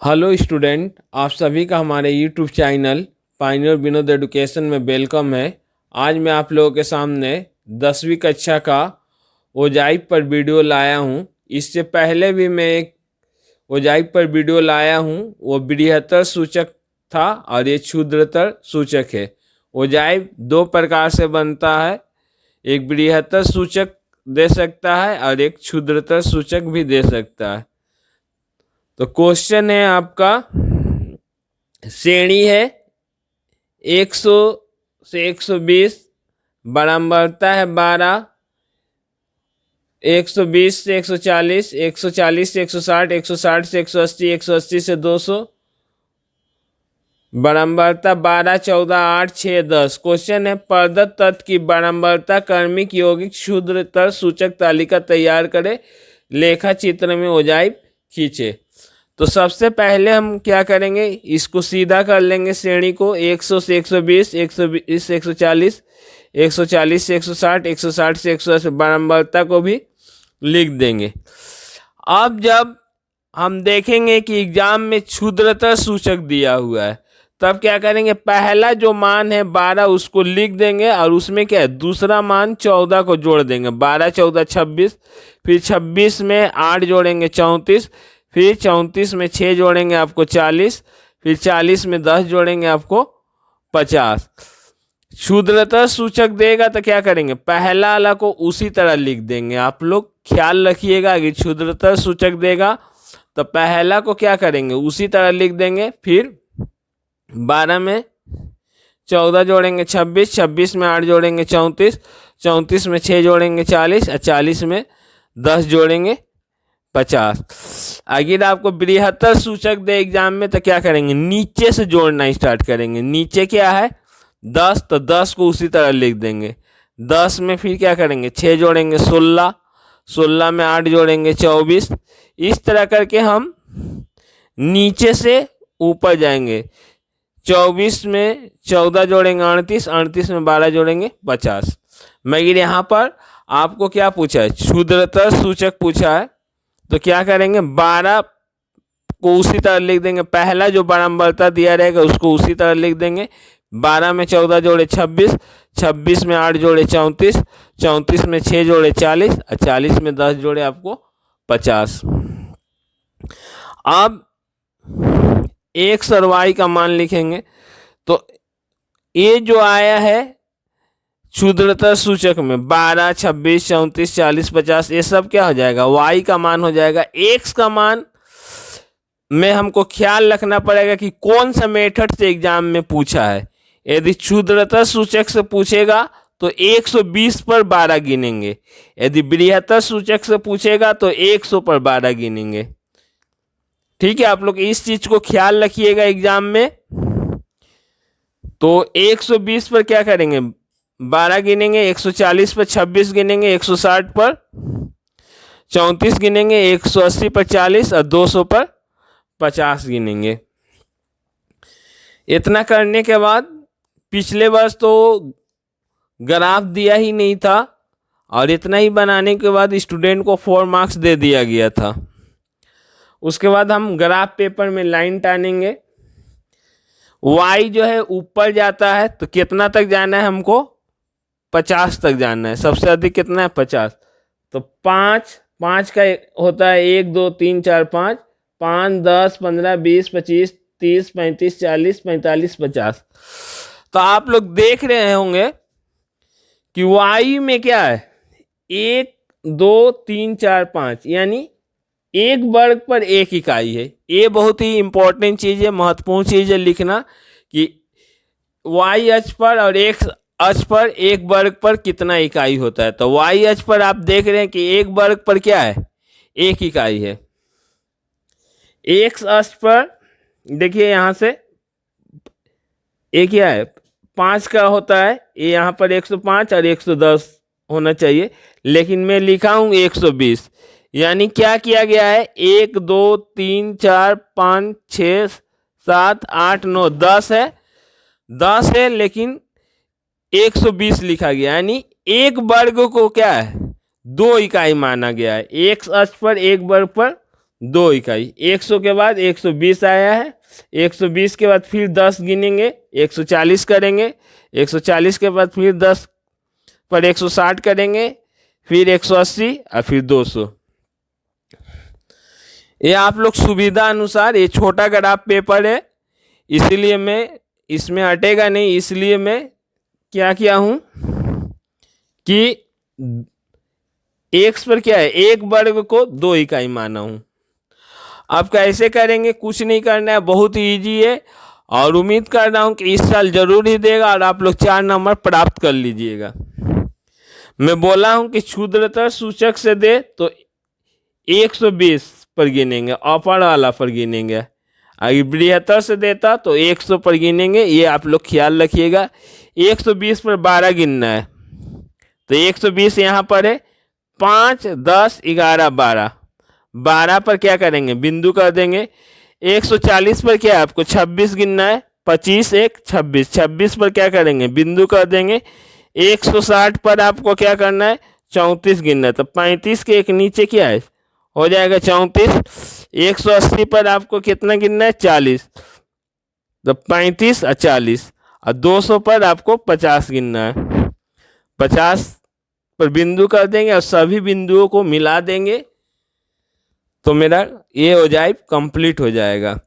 Hello student, आप सभी का हमारे YouTube channel Pioneer Vinod education में वेलकम है। आज मैं आप लोगों के सामने 10वीं कक्षा का ओजाइप पर वीडियो लाया हूं। इससे पहले भी मैं एक ओजाइप पर वीडियो लाया हूं। वो बृहत्तर सूचक था और ये क्षुद्रतर सूचक है। ओजाइप दो प्रकार से बनता है, एक बृहत्तर सूचक दे सकता है और एक क्षुद्रतर सूचक भी दे सकता है। तो क्वेश्चन है आपका, श्रेणी है 100 से 120, बारंबारता है 12, 120 से 140, 140 से 160, 160 से 180, 180 से 200, बारंबारता 12, 14, 8, 6, 10। क्वेश्चन है, प्रदत्त तत्व की बारंबारता क्रमिक यौगिक क्षुद्रतर सूचक तालिका तैयार करे, लेखा चित्र में ओजाइप खींचे। तो सबसे पहले हम क्या करेंगे, इसको सीधा कर लेंगे श्रेणी को। 100 से 120, 120 से 140, 140 से 160, 160 से 180 बारंबारता को भी लिख देंगे। अब जब हम देखेंगे कि एग्जाम में क्षुद्रतर सूचक दिया हुआ है, तब क्या करेंगे, पहला जो मान है 12 उसको लिख देंगे और उसमें क्या है, दूसरा मान 14 को जोड़ देंगे। 12, 14, 26, फिर 26 में 8 जोड़ेंगे 34, फिर 34 में 6 जोड़ेंगे आपको 40, फिर 40 में 10 जोड़ेंगे आपको 50। क्षुद्रतर सूचक देगा तो क्या करेंगे, पहला वाला को उसी तरह लिख देंगे। आप लोग ख्याल रखिएगा कि क्षुद्रतर सूचक देगा तो पहला को क्या करेंगे, उसी तरह लिख देंगे। फिर 12 में 14 जोड़ेंगे 26, 26 में 8 जोड़ेंगे 34, 34 में 6 जोड़ेंगे 40 और 40 में 10 जोड़ेंगे 50। अगर आपको बृहत्तर सूचक दे एग्जाम में तो क्या करेंगे, नीचे से जोड़ना स्टार्ट करेंगे। नीचे क्या है 10, तो 10 को उसी तरह लिख देंगे। 10 में फिर क्या करेंगे, 6 जोड़ेंगे 16, 16 में 8 जोड़ेंगे 24। इस तरह करके हम नीचे से ऊपर जाएंगे। 24 में 14 जोड़ेंगे 38, 38 में 12 जोड़ेंगे 50। मगर यहाँ पर आपको क्या पूछा है, क्षुद्रतर सूचक पूछा है, तो क्या करेंगे, 12 को उसी तरह लिख देंगे। पहला जो बारंबारता दिया रहेगा उसको उसी तरह लिख देंगे। 12 में 14 जोड़े 26, 26 में 8 जोड़े 34, 34 में 6 जोड़े 40 और 40 में 10 जोड़े आपको 50। अब x और y का मान लिखेंगे। तो ये जो आया है क्षुद्रतर सूचक में 12, 26, 34, 40, 50, ये सब क्या हो जाएगा, y का मान हो जाएगा। x का मान में हमको ख्याल रखना पड़ेगा कि कौन सा मेथड से एग्जाम में पूछा है। यदि क्षुद्रतर सूचक से पूछेगा तो 120 पर 12 गिनेंगे। यदि बृहत्तर सूचक से पूछेगा तो 100 पर 12 गिनेंगे। ठीक है, आप लोग इस चीज को ख्याल रखिएगा एग्जाम में। तो 120 पर क्या करेंगे, 12 गिनेंगे, 140 पर 26 गिनेंगे, 160 पर 34 गिनेंगे, 180 पर 40 और 200 पर 50 गिनेंगे। इतना करने के बाद पिछले वर्ष तो ग्राफ दिया ही नहीं था और इतना ही बनाने के बाद स्टूडेंट को 4 मार्क्स दे दिया गया था। उसके बाद हम ग्राफ पेपर में लाइन टानेंगे। y जो है ऊपर जाता है तो कितना तक जाना है हमको, 50 तक जाना है। सबसे अधिक कितना है, 50। तो 5 का होता है 1, 2, 3, 4, 5, 5, 10, 15, 20, 25, 30, 35, 40, 45, 50। तो आप लोग देख रहे होंगे कि y में क्या है, 1, 2, 3, 4, 5, यानी एक वर्ग पर एक इकाई है। ये बहुत ही इंपॉर्टेंट चीज़ है, महत्वपूर्ण चीज़ है लिखना कि y अक्ष पर और x अक्ष पर एक वर्ग पर कितना इकाई होता है। तो y अक्ष पर आप देख रहे हैं कि एक वर्ग पर क्या है, एक इकाई है। x अक्ष पर देखिए यहाँ से एक क्या है, 5 का होता है। ये यहाँ पर 105 और 110 होना चाहिए, लेकिन मैं लिखा हूँ 120। यानी क्या किया गया है, 1, 2, 3, 4, 5, 6, 7, 8, 9, 10 है, 10 है, लेकिन 120 लिखा गया। यानी एक वर्ग को क्या है, 2 इकाई माना गया है। एक अक्ष पर एक वर्ग पर 2 इकाई। 100 के बाद 120 आया है, 120 के बाद फिर 10 गिनेंगे, 140 करेंगे, 140 के बाद फिर 10 पर 160 करेंगे, फिर 180 और फिर 200। ये आप लोग सुविधा अनुसार, ये छोटा ग्राफ पेपर है इसलिए मैं इसमें हटेगा नहीं, इसलिए मैं क्या किया हूँ कि एक्स पर क्या है, 1 वर्ग को 2 इकाई माना हूँ। अब कैसे करेंगे, कुछ नहीं करना है, बहुत इजी है और उम्मीद कर रहा हूँ कि इस साल जरूर ही देगा और आप लोग 4 नंबर प्राप्त कर लीजिएगा। मैं बोला हूँ कि क्षुद्रतर सूचक से दे तो 120 पर गिनेंगे, अपर वाला पर गिनेंगे। अगर बृहत्तर से देता तो 100 पर गिनेंगे, ये आप लोग ख्याल रखिएगा। 120 पर 12 गिनना है तो 120 यहाँ पर है, 5, 10, 11, 12। 12 पर क्या करेंगे, बिंदु कर देंगे। 140 पर क्या है, आपको 26 गिनना है, 25, 1, 26। 26 पर क्या करेंगे, बिंदु कर देंगे। 160 पर आपको क्या करना है, 34 गिनना है, तो 35 के एक नीचे क्या है, हो जाएगा 34। 180 पर आपको कितना गिनना है, 40, तो 35 और 40। और 200 पर आपको 50 गिनना है। 50 पर बिंदु कर देंगे और सभी बिंदुओं को मिला देंगे तो मेरा ये हो जाए, कंप्लीट हो जाएगा।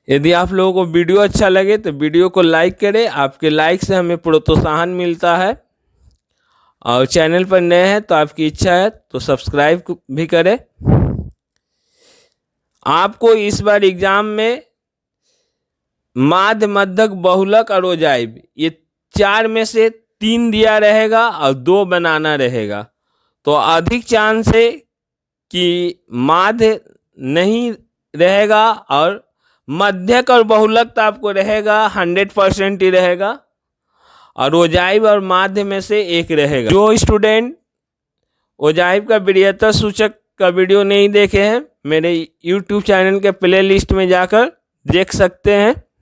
यदि आप लोगों को वीडियो अच्छा लगे तो वीडियो को लाइक करें, आपके लाइक से हमें प्रोत्साहन मिलता है। और चैनल पर नए हैं तो आपकी इच्छा है तो सब्सक्राइब भी करें। आपको इस बार एग्जाम में माध्य, मध्यक, बहुलक और ओजाइब, ये 4 में से 3 दिया रहेगा और 2 बनाना रहेगा। तो अधिक चांस है कि माध्य नहीं रहेगा और मध्यक और बहुलक तो आपको रहेगा, 100% ही रहेगा, और ओजाइब और माध्य में से एक रहेगा। जो स्टूडेंट ओजाइब का बृहत्तर सूचक का वीडियो नहीं देखे हैं, मेरे YouTube चैनल के प्लेलिस्ट में जाकर देख सकते हैं।